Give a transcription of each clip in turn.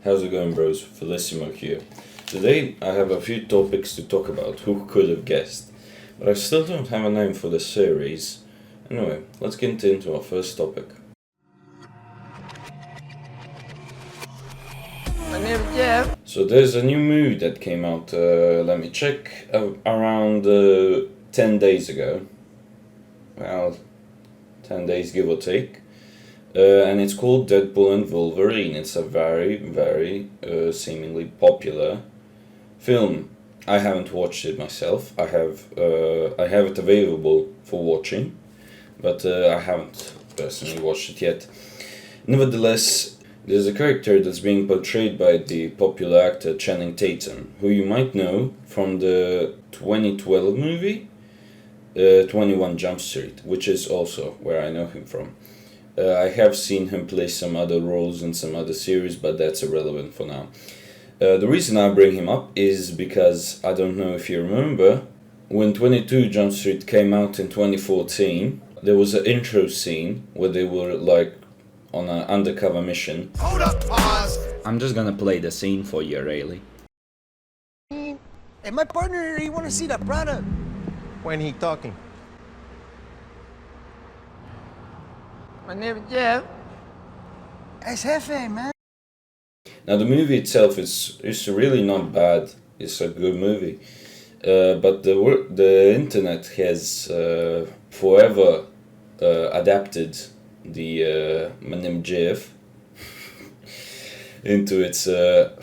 How's it going, bros? Felicimo here. Today I have a few topics to talk about, who could have guessed? But I still don't have a name for the series. Anyway, let's get into our first topic. My name is Jeff. So there's a new movie that came out, let me check, around 10 days ago. Well, 10 days give or take. And it's called Deadpool and Wolverine. It's a very seemingly popular film. I haven't watched it myself. I have it available for watching, but I haven't personally watched it yet. Nevertheless, there's a character that's being portrayed by the popular actor Channing Tatum, who you might know from the 2012 movie 21 Jump Street, which is also where I know him from. I have seen him play some other roles in some other series, but that's irrelevant for now. The reason I bring him up is because, I don't know if you remember, when 22 Jump Street came out in 2014, there was an intro scene where they were like on an undercover mission. Hold up, pause. I'm just gonna play the scene for you, really. Hey, my partner, he wanna see the product. When he talking? My name is Jeff. It's Jefe, man. Now the movie itself is really not bad. It's a good movie, but the internet has forever adapted the my name Jeff into its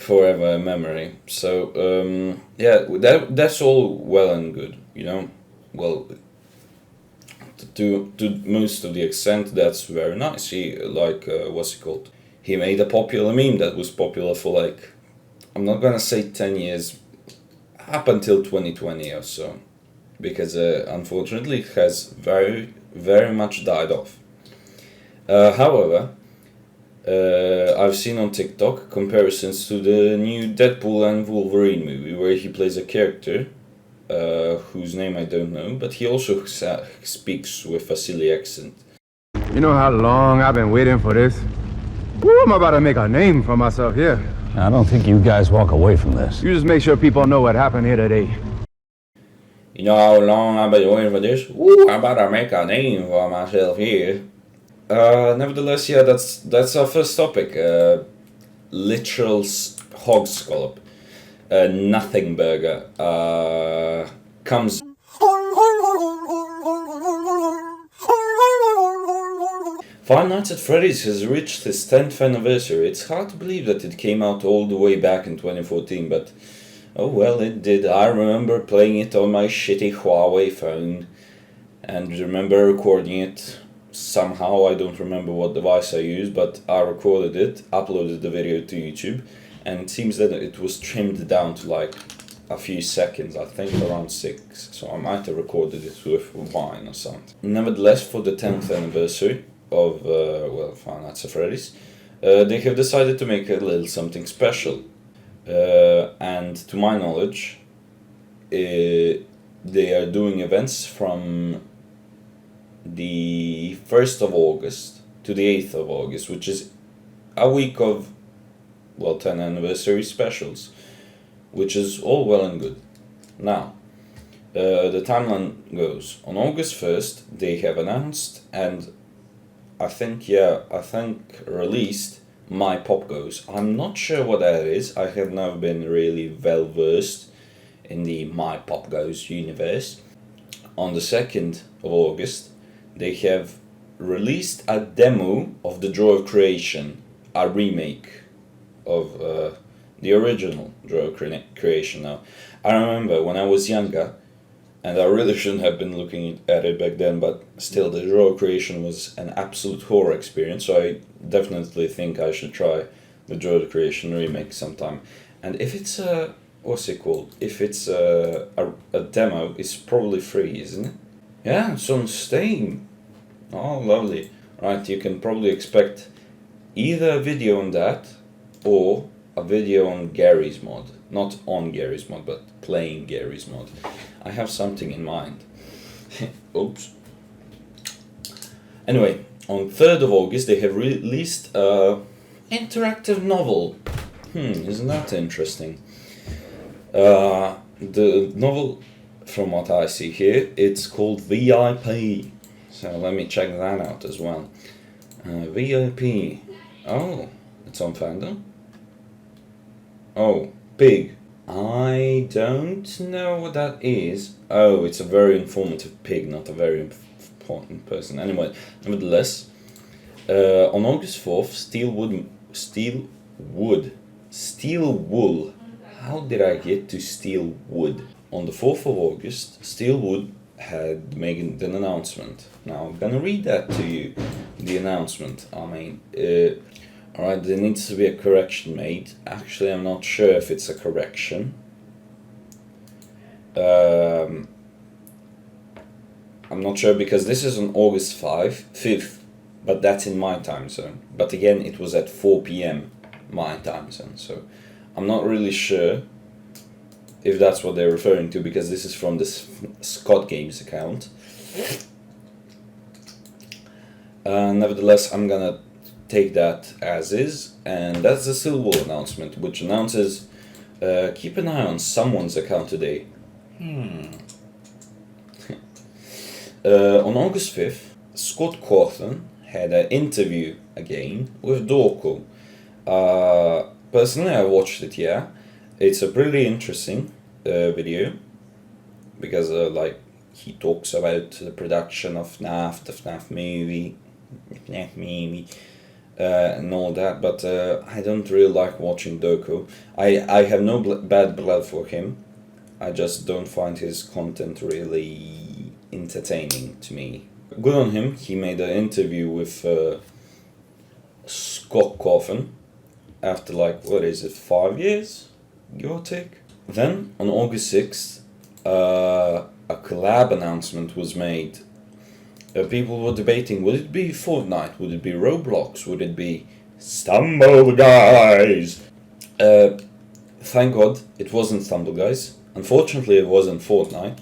forever memory. So yeah, that's all well and good, you know. Well, to most of the extent, that's very nice. He what's it called? He made a popular meme that was popular for like, I'm not gonna say 10 years, up until 2020 or so, because unfortunately it has very much died off. However, I've seen on TikTok comparisons to the new Deadpool and Wolverine movie where he plays a character whose name I don't know, but he also speaks with a silly accent. You know how long I've been waiting for this? Woo, I'm about to make a name for myself here. I don't think you guys walk away from this. You just make sure people know what happened here today. You know how long I've been waiting for this? Woo, I'm about to make a name for myself here. Nevertheless, yeah, that's our first topic. Literal hog scallop. Nothing burger comes. Five Nights at Freddy's has reached its 10th anniversary. It's hard to believe that it came out all the way back in 2014, but oh well, it did. I remember playing it on my shitty Huawei phone and remember recording it somehow. I don't remember what device I used, but I recorded it, uploaded the video to YouTube, and it seems that it was trimmed down to like a few seconds, I think around 6, so I might have recorded it with wine or something. Nevertheless, for the 10th anniversary of Five Nights at Freddy's, they have decided to make a little something special, and to my knowledge, they are doing events from the 1st of August to the 8th of August, which is a week of 10 anniversary specials, which is all well and good. Now, the timeline goes, on August 1st, they have announced and I think released My Pop Goes. I'm not sure what that is. I have never been really well versed in the My Pop Goes universe. On the 2nd of August, they have released a demo of the Joy of Creation, a remake of the original Joy of Creation. Now, I remember when I was younger, and I really shouldn't have been looking at it back then, but still, the Joy of Creation was an absolute horror experience, so I definitely think I should try the Joy of Creation remake sometime. And if it's if it's a demo, it's probably free, isn't it? Yeah, it's on Steam. Oh, lovely. Right, you can probably expect either a video on that or a video on Gary's mod. Not on Gary's mod, but playing Gary's mod. I have something in mind. Oops. Anyway, on 3rd of August they have released an interactive novel Isn't that interesting? The novel, from what I see here, it's called VIP. So let me check that out as well. VIP. Oh, it's on fandom. Oh, pig. I don't know what that is. Oh, it's a very informative pig, not a very important person. Anyway, nevertheless, on August 4th, Steel Wool. How did I get to Steel Wood? On the 4th of August, Steel Wood had made an announcement. Now I'm gonna read that to you. The announcement. Alright, there needs to be a correction made. Actually, I'm not sure if it's a correction. I'm not sure because this is on August 5th, but that's in my time zone. But again, it was at 4 p.m. my time zone, so I'm not really sure if that's what they're referring to, because this is from the Scott Games account. Nevertheless, I'm gonna take that as is, and that's the Steel Wool announcement, which announces keep an eye on someone's account today. On August 5th, Scott Cawthon had an interview again with Dorko. Personally, I watched it, yeah. It's a pretty interesting video, because he talks about the production of FNaF, the FNaF movie, and all that, but I don't really like watching Dorko. I have no bad blood for him, I just don't find his content really entertaining to me. Good on him, he made an interview with Scott Cawthon after 5 years, give or take. Then on August 6th, a collab announcement was made. People were debating, would it be Fortnite, would it be Roblox, would it be Stumble Guys? Thank God it wasn't Stumble Guys. Unfortunately, it wasn't Fortnite.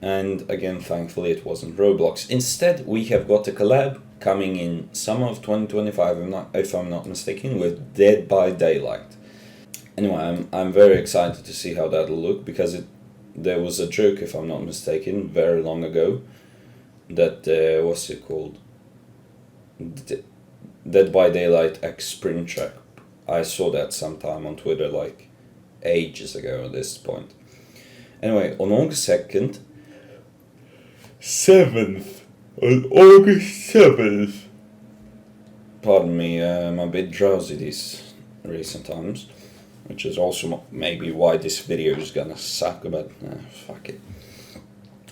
And again, thankfully, it wasn't Roblox. Instead, we have got a collab coming in summer of 2025, if I'm not mistaken, with Dead by Daylight. Anyway, I'm very excited to see how that'll look, because there was a joke, if I'm not mistaken, very long ago, that, what's it called? Dead by Daylight X Springtrap. I saw that sometime on Twitter, ages ago at this point. Anyway, on August 7th, pardon me, I'm a bit drowsy these recent times, which is also maybe why this video is gonna suck, but fuck it.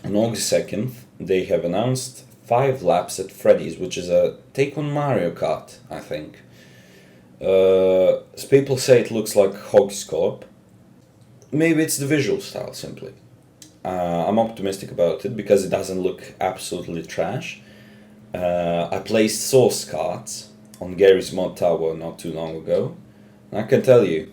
On August 2nd, they have announced 5 Lapse at Freddy's, which is a take on Mario Kart, I think. People say it looks like Hogscorp. Maybe it's the visual style, simply. I'm optimistic about it, because it doesn't look absolutely trash. I placed source cards on Gary's Mod Tower not too long ago, and I can tell you,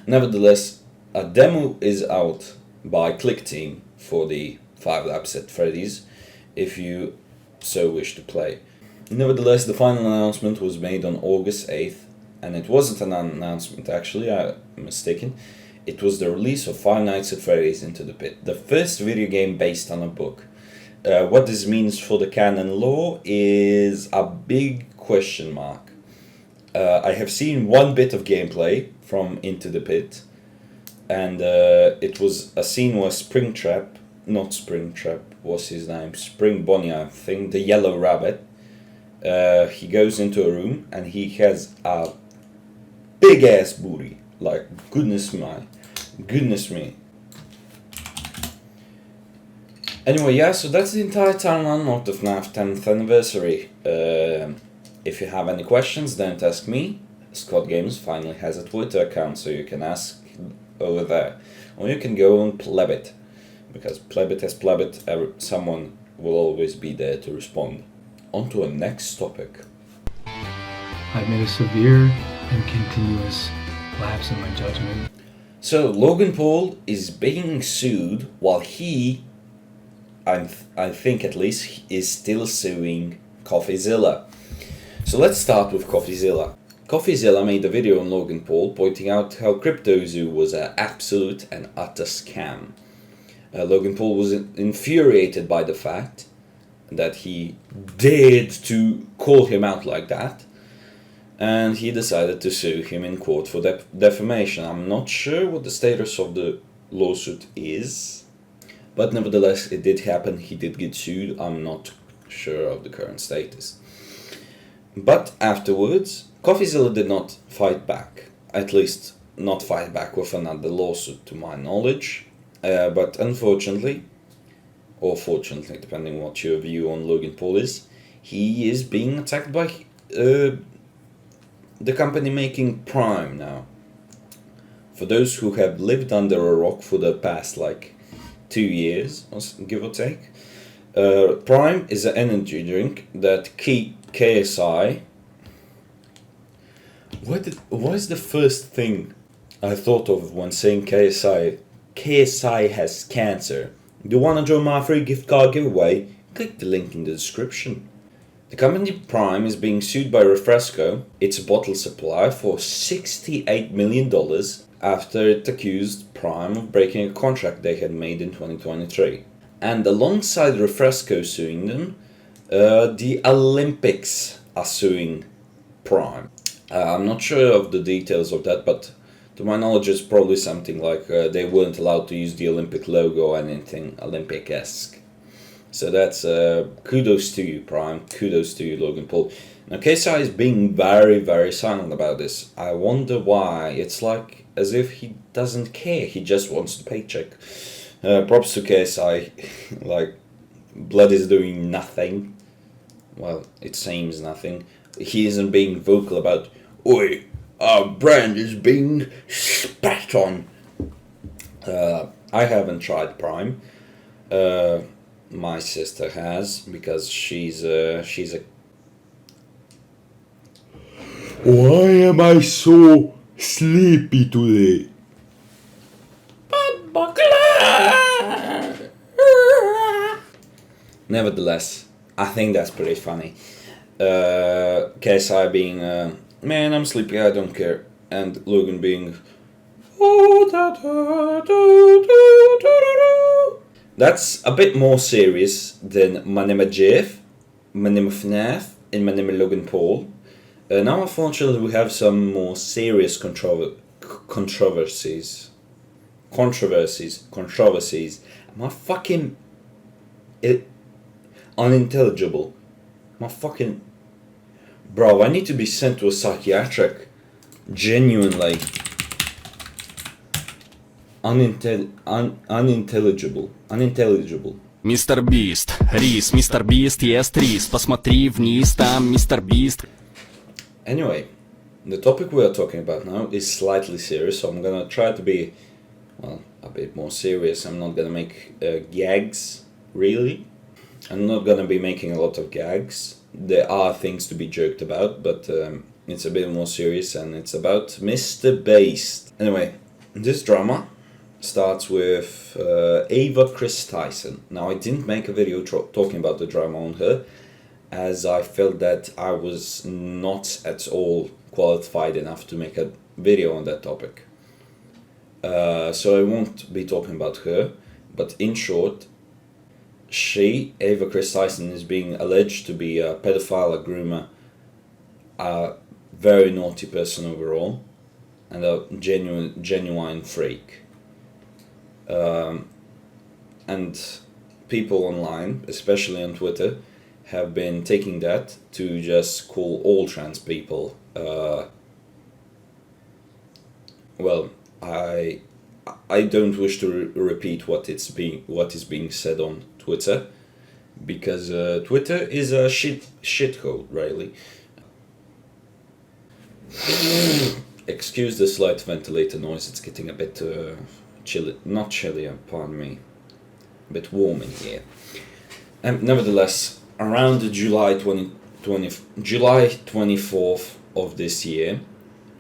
nevertheless, a demo is out by Click Team for the 5 Lapse at Freddy's, if you so wish to play. Nevertheless, the final announcement was made on August 8th, and it wasn't an announcement actually, I'm mistaken. It was the release of Five Nights at Freddy's Into the Pit, the first video game based on a book. What this means for the canon lore is a big question mark. I have seen one bit of gameplay from Into the Pit, and it was a scene where Spring Bonnie, I think, the yellow rabbit, he goes into a room and he has a big ass booty, goodness me. Anyway, yeah, so that's the entire timeline of the FNaF 10th anniversary. If you have any questions, don't ask me. Scott Games finally has a Twitter account, so you can ask over there. Or you can go and pleb it, because pleb it as pleb it, someone will always be there to respond. On to our next topic. I've made a severe and continuous lapse in my judgment. So, Logan Paul is being sued while he, I think at least, is still suing CoffeeZilla. So let's start with CoffeeZilla. CoffeeZilla made a video on Logan Paul pointing out how CryptoZoo was an absolute and utter scam. Logan Paul was infuriated by the fact that he dared to call him out like that, and he decided to sue him in court for defamation. I'm not sure what the status of the lawsuit is, but nevertheless it did happen. He did get sued. I'm not sure of the current status. But afterwards, CoffeeZilla did not fight back, at least not fight back with another lawsuit to my knowledge, but unfortunately, or fortunately, depending on what your view on Logan Paul is, he is being attacked by the company making Prime now. For those who have lived under a rock for the past 2 years, give or take, Prime is an energy drink that KSI... What is the first thing I thought of when saying KSI? KSI has cancer. Do you want to join my free gift card giveaway? Click the link in the description. The company Prime is being sued by Refresco, its bottle supplier, for $68 million after it accused Prime of breaking a contract they had made in 2023. And alongside Refresco suing them, the Olympics are suing Prime. I'm not sure of the details of that, but to my knowledge it's probably something like they weren't allowed to use the Olympic logo or anything Olympic-esque. So that's kudos to you, Prime. Kudos to you, Logan Paul. Now KSI is being very, very silent about this. I wonder why. It's like as if he doesn't care. He just wants the paycheck. Props to KSI. Blood is doing nothing. Well, it seems nothing. He isn't being vocal about, "Oi, our brand is being spat on." I haven't tried Prime. My sister has, because she's a... Why am I so sleepy today? Nevertheless, I think that's pretty funny. KSI being, "Man, I'm sleepy, I don't care," and Logan being, That's a bit more serious than my name is Jeff, my name is FNaF, and my name is Logan Paul. Now unfortunately we have some more serious controversies. My fucking... unintelligible. My fucking... Bro, I need to be sent to a psychiatric. Genuinely. Unintelligible. Мистер Бист, рис, Мистер Бист ест рис, посмотри вниз, там Мистер Бист. Anyway, the topic we are talking about now is slightly serious, so I'm gonna try to be, well, a bit more serious. I'm not gonna make gags, really. I'm not gonna be making a lot of gags. There are things to be joked about, but it's a bit more serious, and it's about Mr. Beast. Anyway, this drama starts with Ava Chris Tyson. Now, I didn't make a video talking about the drama on her, as I felt that I was not at all qualified enough to make a video on that topic. So I won't be talking about her, but in short, Ava Chris Tyson, is being alleged to be a pedophile, a groomer, a very naughty person overall, and a genuine freak. And people online, especially on Twitter, have been taking that to just call all trans people. Well, I don't wish to repeat what is being said on Twitter, because Twitter is a shithole, really. Excuse the slight ventilator noise. It's getting a bit chilly, not chillier, pardon me, a bit warm in here. Nevertheless, around July 24th of this year,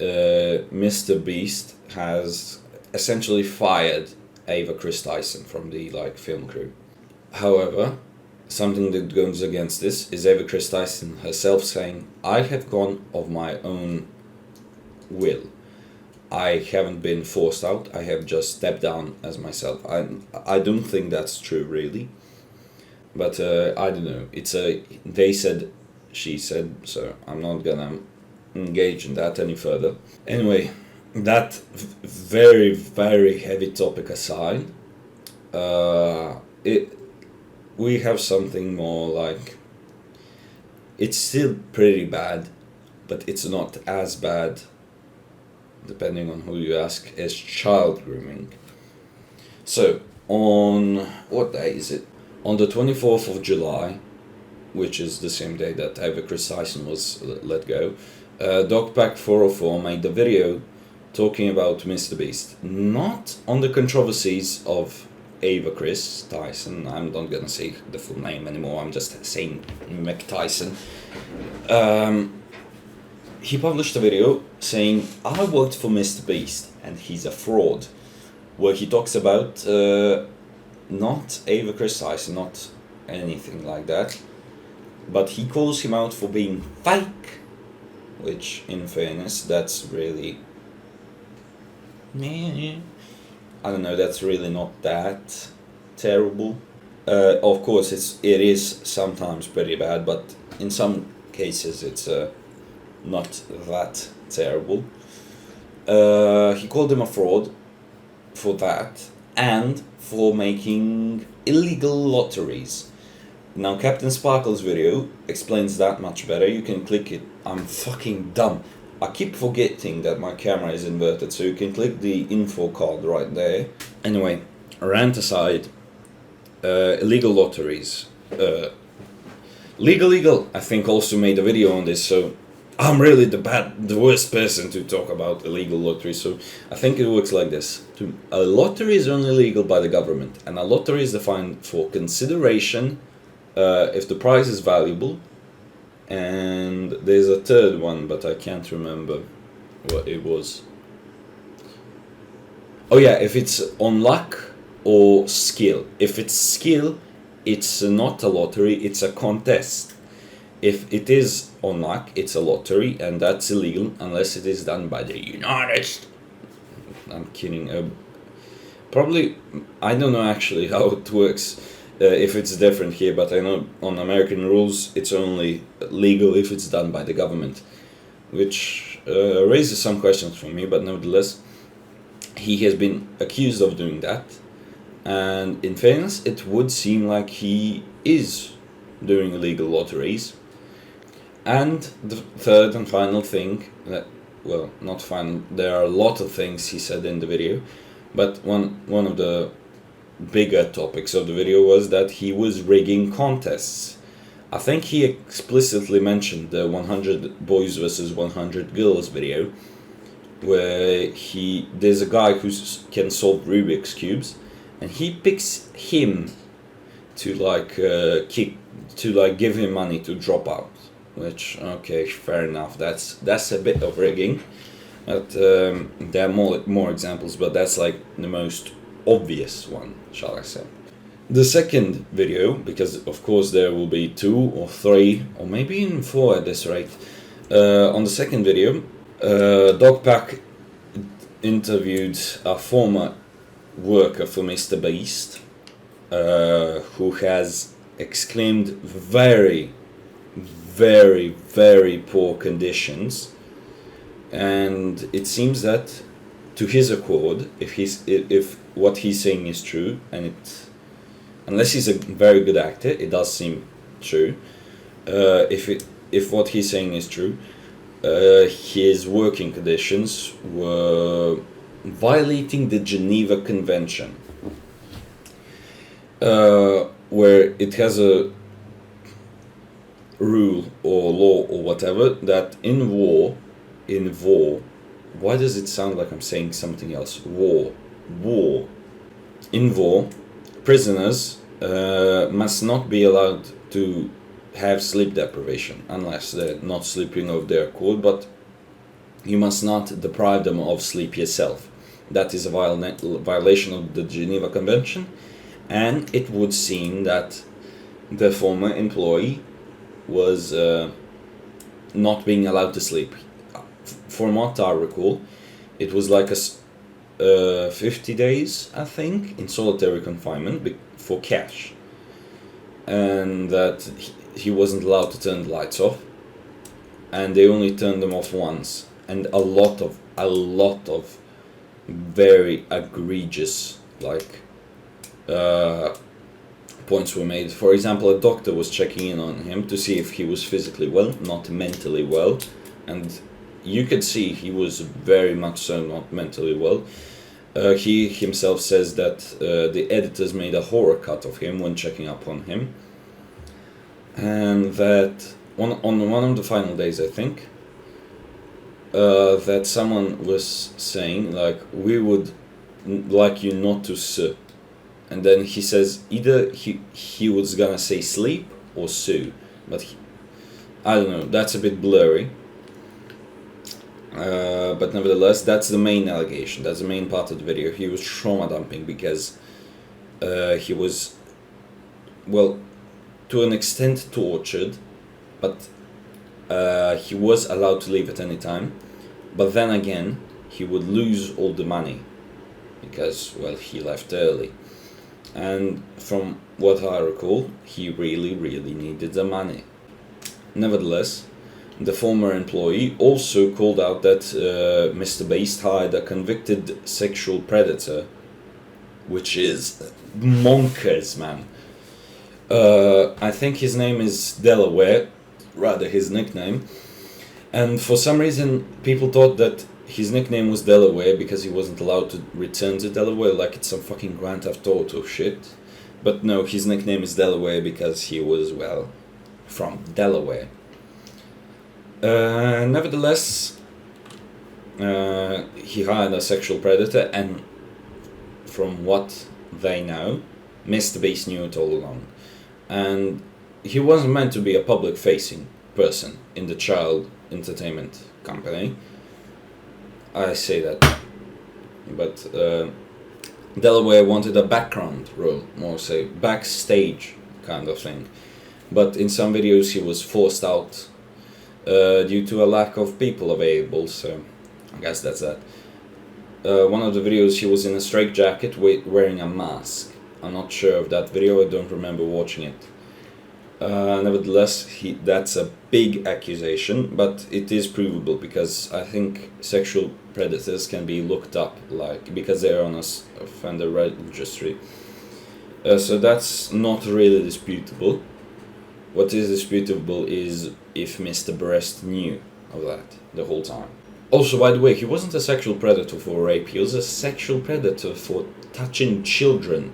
Mr. Beast has essentially fired Ava Chris Tyson from the film crew. However, something that goes against this is Eva Chris Tyson herself saying, I have gone of my own will. I haven't been forced out, I have just stepped down as myself. I don't think that's true, really. But I don't know. It's a they said, she said, so I'm not gonna engage in that any further. Anyway, that very, very heavy topic aside, we have something more like, it's still pretty bad, but it's not as bad, depending on who you ask, as child grooming. So, on, what day is it? On the 24th of July, which is the same day that Eva Chris Tyson was let go, Dogpack404 made a video talking about Mr. Beast. Not on the controversies of Eva Chris Tyson, I'm not gonna say the full name anymore, I'm just saying Mc Tyson. He published a video saying, I worked for Mr. Beast and he's a fraud, where he talks about not Eva Chris Tyson, not anything like that, but he calls him out for being fake, which, in fairness, that's really, I don't know, that's really not that terrible. Of course, it is sometimes pretty bad, but in some cases it's not that terrible. He called him a fraud for that, and for making illegal lotteries. Now, Captain Sparkle's video explains that much better. You can click it. I'm fucking dumb. I keep forgetting that my camera is inverted, so you can click the info card right there. Anyway, rant aside, illegal lotteries. Legal, I think, also made a video on this, so I'm really the worst person to talk about illegal lotteries, so I think it works like this. A lottery is only legal by the government, and a lottery is defined for consideration if the prize is valuable, and there's a third one, but I can't remember what it was. Oh yeah, if it's on luck or skill. If it's skill, it's not a lottery, it's a contest. If it is on luck, it's a lottery, and that's illegal unless it is done by the United States. I'm kidding. Probably, I don't know actually how it works, if it's different here, but I know on American rules it's only legal if it's done by the government, which raises some questions for me, but nevertheless, he has been accused of doing that, and in fairness, it would seem like he is doing illegal lotteries. And the third and final thing, that, well, not final, there are a lot of things he said in the video, but one of the bigger topics of the video was that he was rigging contests. I think he explicitly mentioned the 100 boys versus 100 girls video, where there's a guy who can solve Rubik's cubes, and he picks him to give him money to drop out. Which, okay, fair enough, that's a bit of rigging, but there are more examples, but that's like the most obvious one, shall I say. The second video, because of course there will be 2 or 3 or maybe even 4 at this rate, on the second video, Dogpack interviewed a former worker for Mr. Beast, who has exclaimed very, very poor conditions, and it seems that, to his accord, if what he's saying is true, and unless he's a very good actor, it does seem true. If what he's saying is true, his working conditions were violating the Geneva Convention, where it has a rule or law or whatever that in war, why does it sound like I'm saying something else? In war, prisoners must not be allowed to have sleep deprivation unless they're not sleeping of their accord, but you must not deprive them of sleep yourself. That is a violation of the Geneva Convention, and it would seem that the former employee was not being allowed to sleep. From what I recall, it was like 50 days, I think, in solitary confinement for cash, and that he wasn't allowed to turn the lights off, and they only turned them off once, and a lot of very egregious points were made. For example, a doctor was checking in on him to see if he was physically well, not mentally well, and you could see he was very much so not mentally well. He himself says that the editors made a horror cut of him when checking up on him, and that on one of the final days, I think, that someone was saying, like, we would like you not to sue. And then he says either he was gonna say sleep or sue, but I don't know, that's a bit blurry. But nevertheless, that's the main allegation, that's the main part of the video. He was trauma dumping because he was, well, to an extent tortured, but he was allowed to leave at any time. But then again, he would lose all the money because, well, he left early. And from what I recall, he really needed the money. Nevertheless, the former employee also called out that Mr. Beast hired a convicted sexual predator, which is monkers, man. I think his name is Delaware, rather his nickname, and for some reason people thought that his nickname was Delaware because he wasn't allowed to return to Delaware, like it's some fucking Grand Theft Auto shit. But no, his nickname is Delaware because he was, well, from Delaware. Nevertheless, he hired a sexual predator, and from what they know, Mr. Beast knew it all along. And he wasn't meant to be a public-facing person in the child entertainment company. I say that. But Delaware wanted a background role, more say backstage kind of thing. But in some videos he was forced out due to a lack of people available, so I guess that's that. One of the videos he was in a straitjacket wearing a mask. I'm not sure of that video, I don't remember watching it. Nevertheless, that's a big accusation, but it is provable because I think sexual predators can be looked up, like, because they're on a offender registry. So that's not really disputable. What is disputable is if Mr. Breast knew of that the whole time. Also, by the way, he wasn't a sexual predator for rape, he was a sexual predator for touching children.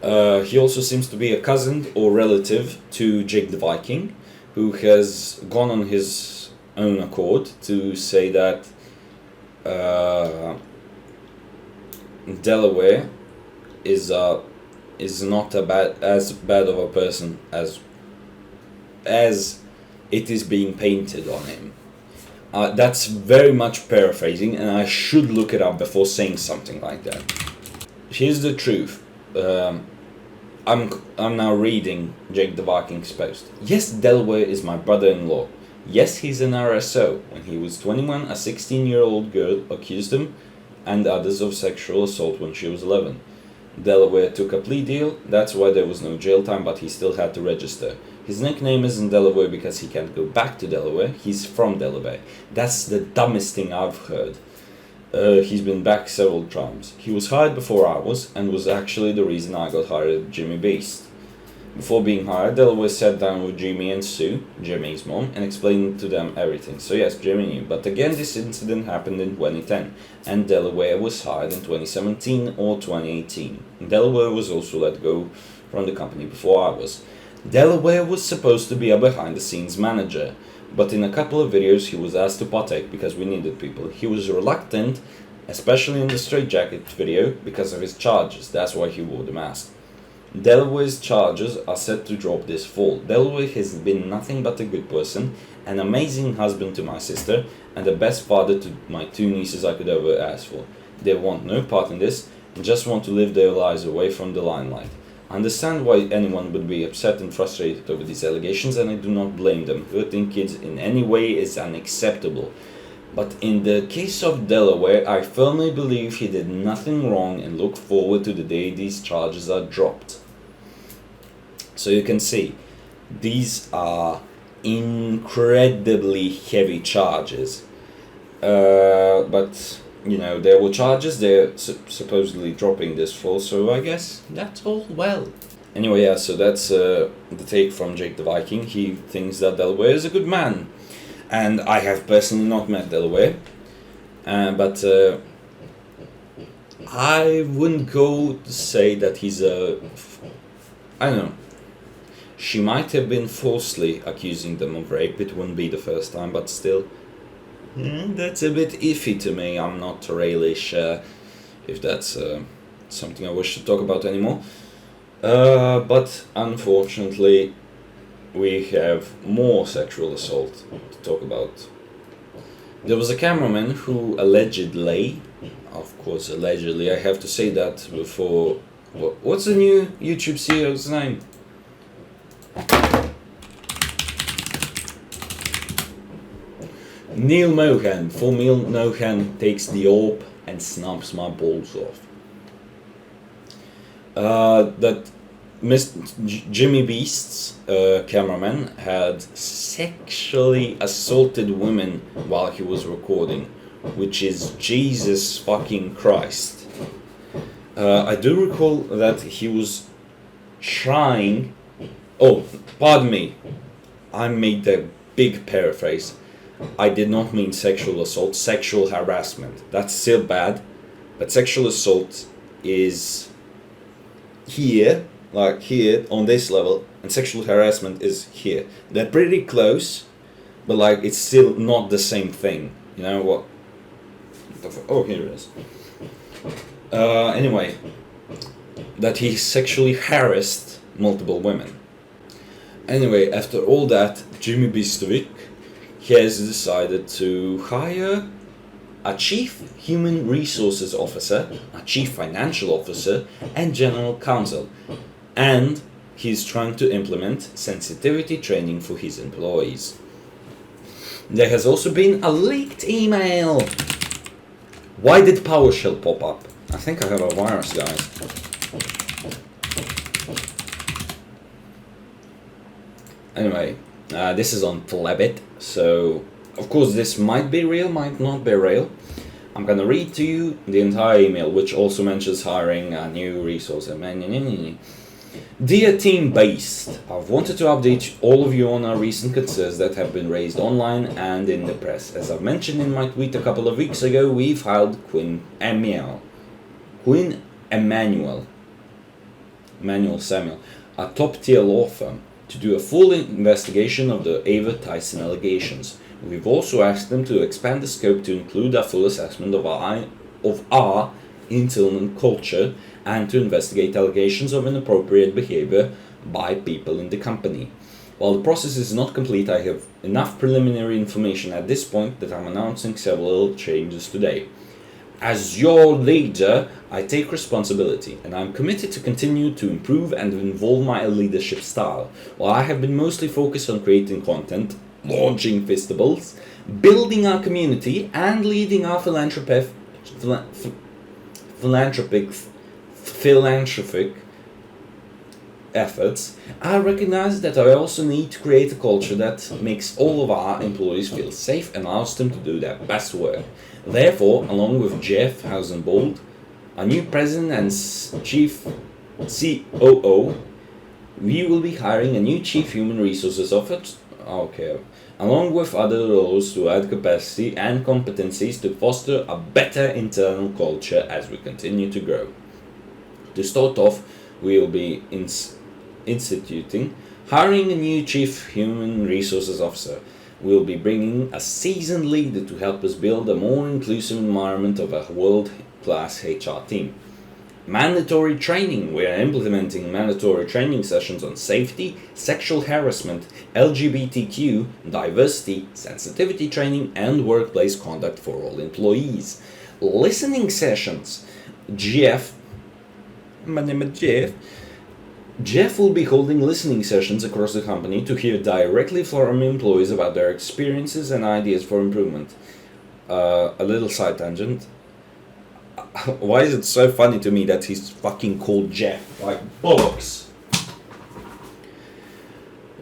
He also seems to be a cousin or relative to Jake the Viking, who has gone on his own accord to say that Delaware is not as bad of a person as it is being painted on him. That's very much paraphrasing, and I should look it up before saying something like that. Here's the truth. I'm now reading Jake the Viking's post. Yes, Delaware is my brother-in-law. Yes, he's an RSO. When he was 21, a 16-year-old girl accused him and others of sexual assault when she was 11. Delaware took a plea deal, that's why there was no jail time, but he still had to register. His nickname isn't Delaware because he can't go back to Delaware, he's from Delaware. That's the dumbest thing I've heard. He's been back several times. He was hired before I was, and was actually the reason I got hired at Jimmy Beast. Before being hired, Delaware sat down with Jimmy and Sue, Jimmy's mom, and explained to them everything. So yes, Jimmy knew. But again, this incident happened in 2010, and Delaware was hired in 2017 or 2018. Delaware was also let go from the company before I was. Delaware was supposed to be a behind-the-scenes manager, but in a couple of videos he was asked to partake because we needed people. He was reluctant, especially in the straitjacket video, because of his charges. That's why he wore the mask. Delaware's charges are set to drop this fall. Delaware has been nothing but a good person, an amazing husband to my sister, and the best father to my two nieces I could ever ask for. They want no part in this, and just want to live their lives away from the limelight. I understand why anyone would be upset and frustrated over these allegations, and I do not blame them. Hurting kids in any way is unacceptable. But in the case of Delaware, I firmly believe he did nothing wrong and look forward to the day these charges are dropped. So you can see, these are incredibly heavy charges. But, you know, there were charges, they're supposedly dropping this fall, so I guess that's all well. Anyway, yeah, so that's the take from Jake the Viking. He thinks that Delaware is a good man. And I have personally not met Delaware. But I wouldn't go to say that he's a... I don't know. She might have been falsely accusing them of rape. It wouldn't be the first time, but still... that's a bit iffy to me. I'm not really sure if that's something I wish to talk about anymore. But unfortunately, we have more sexual assault to talk about. There was a cameraman who allegedly, of course allegedly, I have to say that before... What's the new YouTube CEO's name? Neil Mohan. For Neil Mohan takes the orb and snaps my balls off. That Jimmy Beast's cameraman had sexually assaulted women while he was recording, which is Jesus fucking Christ. I do recall that he was trying... Oh, pardon me. I made a big paraphrase. I did not mean sexual assault, sexual harassment. That's still bad, but sexual assault is here, like here, on this level, and sexual harassment is here. They're pretty close, but like it's still not the same thing. You know what? Oh, here it is. Anyway, that he sexually harassed multiple women. Anyway, after all that, Jimmy Bistovic has decided to hire a chief human resources officer, a chief financial officer, and general counsel. And he's trying to implement sensitivity training for his employees. There has also been a leaked email. Why did PowerShell pop up? I think I have a virus, guys. Anyway, this is on Flebit, so of course this might be real, might not be real. I'm gonna read to you the entire email, which also mentions hiring a new resource. Dear Team Based, I've wanted to update all of you on our recent concerns that have been raised online and in the press. As I've mentioned in my tweet a couple of weeks ago, we've hired Quinn Emanuel Samuel, a top-tier law firm, to do a full investigation of the Ava Tyson allegations. We've also asked them to expand the scope to include a full assessment of our internal culture and to investigate allegations of inappropriate behavior by people in the company. While the process is not complete, I have enough preliminary information at this point that I'm announcing several changes today. As your leader, I take responsibility, and I'm committed to continue to improve and involve my leadership style. While I have been mostly focused on creating content, launching festivals, building our community, and leading our philanthropic efforts, I recognize that I also need to create a culture that makes all of our employees feel safe and allows them to do their best work. Therefore, along with Jeff Hausenbold, our new president and chief COO, we will be hiring a new chief human resources officer, along with other roles to add capacity and competencies to foster a better internal culture as we continue to grow. To start off, we will be instituting hiring a new chief human resources officer. We'll be bringing a seasoned leader to help us build a more inclusive environment of a world-class HR team. Mandatory training. We are implementing mandatory training sessions on safety, sexual harassment, LGBTQ, diversity, sensitivity training, and workplace conduct for all employees. Listening sessions. My name is Jeff. Jeff will be holding listening sessions across the company to hear directly from employees about their experiences and ideas for improvement. A little side tangent. Why is it so funny to me that he's fucking called Jeff? Like, bollocks.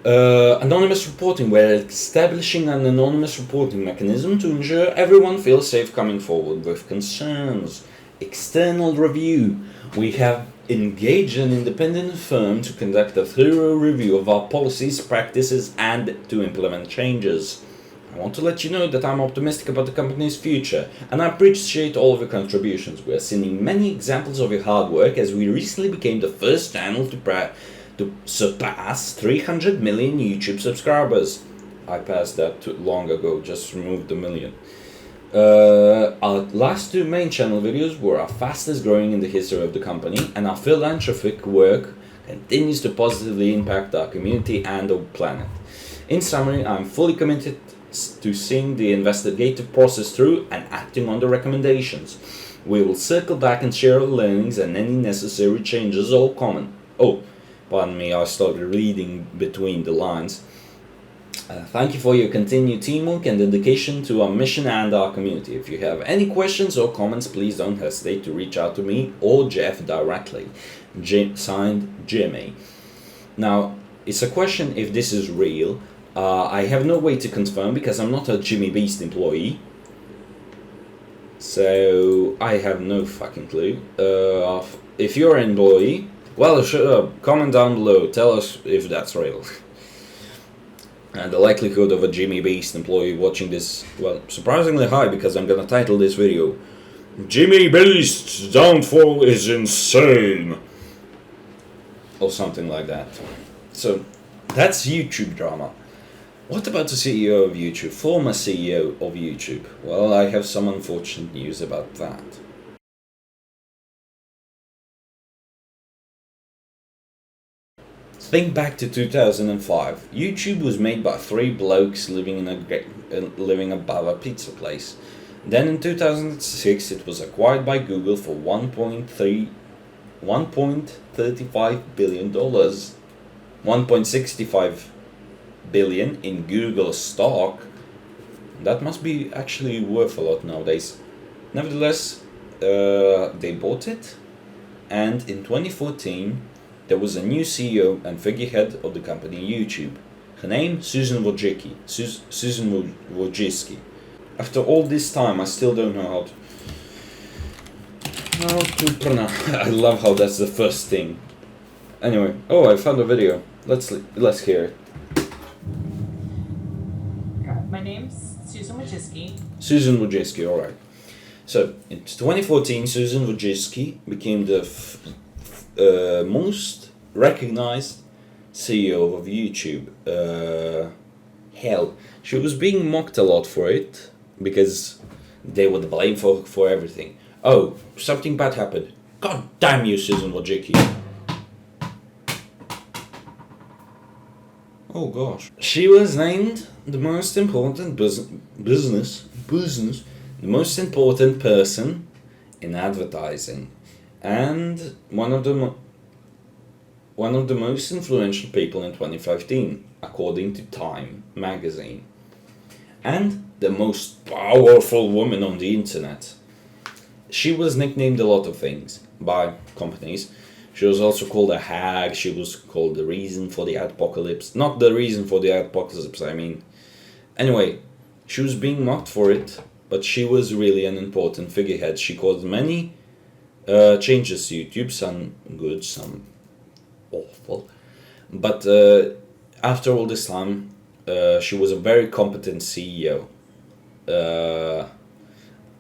Anonymous reporting. We're establishing an anonymous reporting mechanism to ensure everyone feels safe coming forward with concerns. External review. We have engaged an independent firm to conduct a thorough review of our policies, practices, and to implement changes. I want to let you know that I'm optimistic about the company's future, and I appreciate all of your contributions. We are seeing many examples of your hard work as we recently became the first channel to surpass 300 million YouTube subscribers. I passed that long ago, just removed the million. Our last two main channel videos were our fastest growing in the history of the company, and our philanthropic work continues to positively impact our community and the planet. In summary, I'm fully committed to seeing the investigative process through and acting on the recommendations. We will circle back and share our learnings and any necessary changes or comment. Oh, pardon me, I started reading between the lines. Thank you for your continued teamwork and dedication to our mission and our community. If you have any questions or comments, please don't hesitate to reach out to me or Jeff directly. Signed, Jimmy. Now, it's a question if this is real. I have no way to confirm because I'm not a Jimmy Beast employee. So, I have no fucking clue. If you're an employee, well, comment down below. Tell us if that's real. And the likelihood of a Jimmy Beast employee watching this, well, surprisingly high because I'm gonna title this video Jimmy Beast's downfall is insane, or something like that. So, that's YouTube drama. What about the CEO of YouTube, former CEO of YouTube? Well, I have some unfortunate news about that. Think back to 2005. YouTube was made by three blokes living above a pizza place. Then in 2006 it was acquired by Google for $1.35 billion. 1.65 billion in Google stock. That must be actually worth a lot nowadays. Nevertheless, they bought it, and in 2014 there was a new CEO and figurehead of the company YouTube. Her name, Susan Wojcicki. Susan Wojcicki. After all this time, I still don't know how to pronounce. I love how that's the first thing. Anyway, oh, I found a video. Let's hear it. My name's Susan Wojcicki. Susan Wojcicki, all right. So in 2014, Susan Wojcicki became the most recognized CEO of YouTube. Hell, she was being mocked a lot for it because they were blamed for everything. Oh, something bad happened. God damn you, Susan Wojcicki. Oh gosh. She was named the most important the most important person in advertising, and one of the most influential people in 2015, according to Time magazine, and the most powerful woman on the internet. She was nicknamed a lot of things by companies. She was also called a hag. She was called the reason for the apocalypse. Not the reason for the apocalypse, I mean. Anyway, she was being mocked for it, but she was really an important figurehead. She caused many changes to YouTube, some good, some awful. But after all this time, she was a very competent CEO.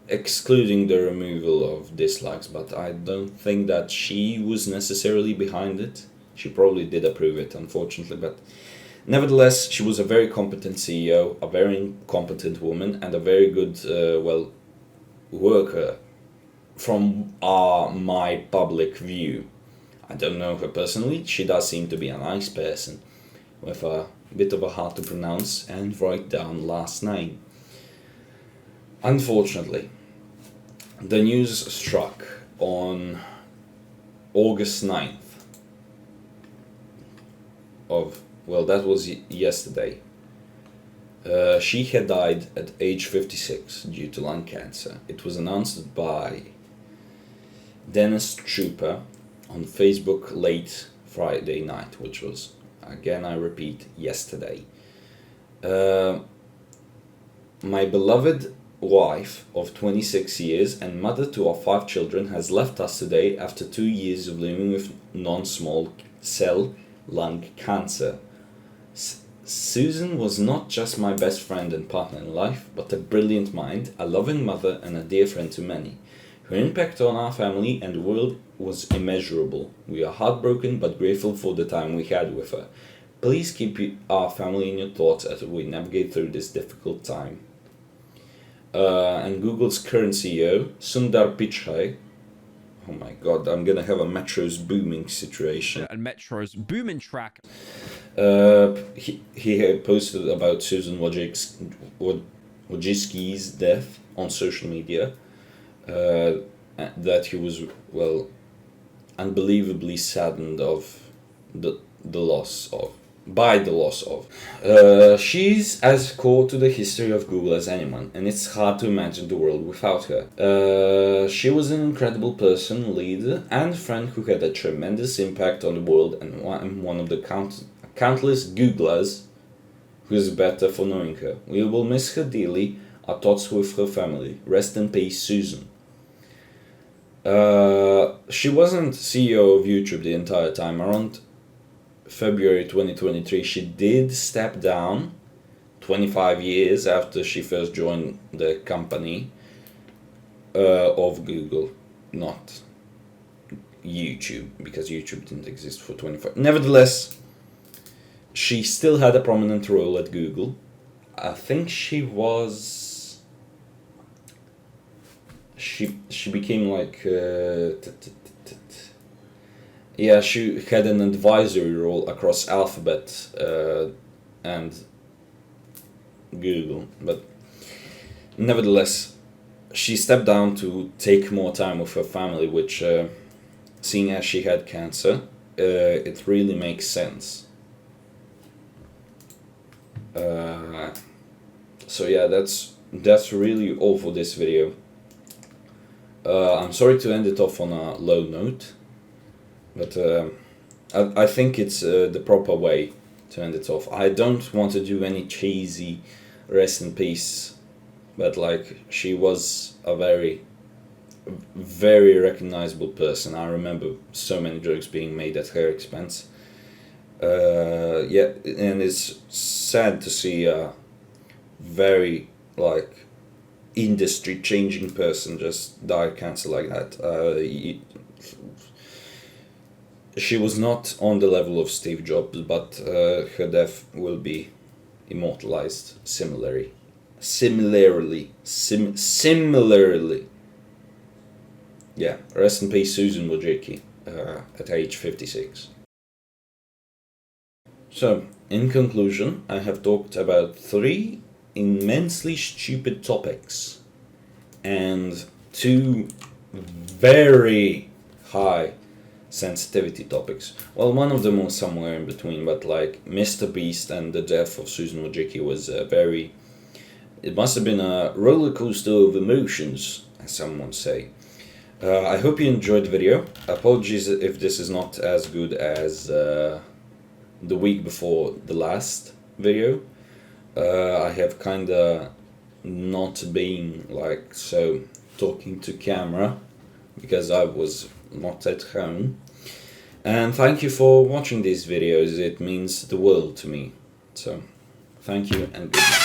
Excluding the removal of dislikes, but I don't think that she was necessarily behind it. She probably did approve it, unfortunately, but nevertheless, she was a very competent CEO, a very competent woman, and a very good, worker from my public view. I don't know her personally. She does seem to be a nice person with a bit of a hard to pronounce and write down last name. Unfortunately, the news struck on August 9th. of, well, that was yesterday. She had died at age 56 due to lung cancer. It was announced by Dennis Trooper on Facebook late Friday night, which was, again I repeat, yesterday. My beloved wife of 26 years and mother to our 5 children has left us today after 2 years of living with non-small cell lung cancer. Susan was not just my best friend and partner in life, but a brilliant mind, a loving mother, and a dear friend to many. Her impact on our family and the world was immeasurable. We are heartbroken but grateful for the time we had with her. Please keep our family in your thoughts as we navigate through this difficult time. And Google's current CEO, Sundar Pichai, oh my god, I'm gonna have a Metro's booming situation. And Metro's booming track. He had posted about Susan Wojcicki's death on social media. That he was, well, unbelievably saddened of the loss of. By the loss of. She's as core to the history of Google as anyone, and it's hard to imagine the world without her. She was an incredible person, leader, and friend who had a tremendous impact on the world, and one of the countless Googlers who is better for knowing her. We will miss her dearly. Our thoughts with her family. Rest in peace, Susan. She wasn't CEO of YouTube the entire time. Around February 2023, she did step down 25 years after she first joined the company of Google, not YouTube, because YouTube didn't exist for 25. Nevertheless, she still had a prominent role at Google. I think she was... She became like... Yeah, she had an advisory role across Alphabet and Google, but nevertheless, she stepped down to take more time with her family, which, seeing as she had cancer, it really makes sense. So yeah, that's really all for this video. I'm sorry to end it off on a low note, but I think it's the proper way to end it off. I don't want to do any cheesy rest in peace, but like, she was a very, very recognizable person. I remember so many jokes being made at her expense. Yeah, and it's sad to see a very like industry changing person just die of cancer like that. She was not on the level of Steve Jobs, but her death will be immortalized similarly. Yeah, rest in peace, Susan Wojcicki, at age 56. So, in conclusion, I have talked about 3 immensely stupid topics and 2 very high sensitivity topics. Well, one of them was somewhere in between, but like Mr. Beast and the death of Susan Wojcicki was very... It must have been a roller coaster of emotions, as some would say. I hope you enjoyed the video. Apologies if this is not as good as the week before the last video. I have kinda not been like so talking to camera because I was not at home. And thank you for watching these videos, it means the world to me. So, thank you and good night.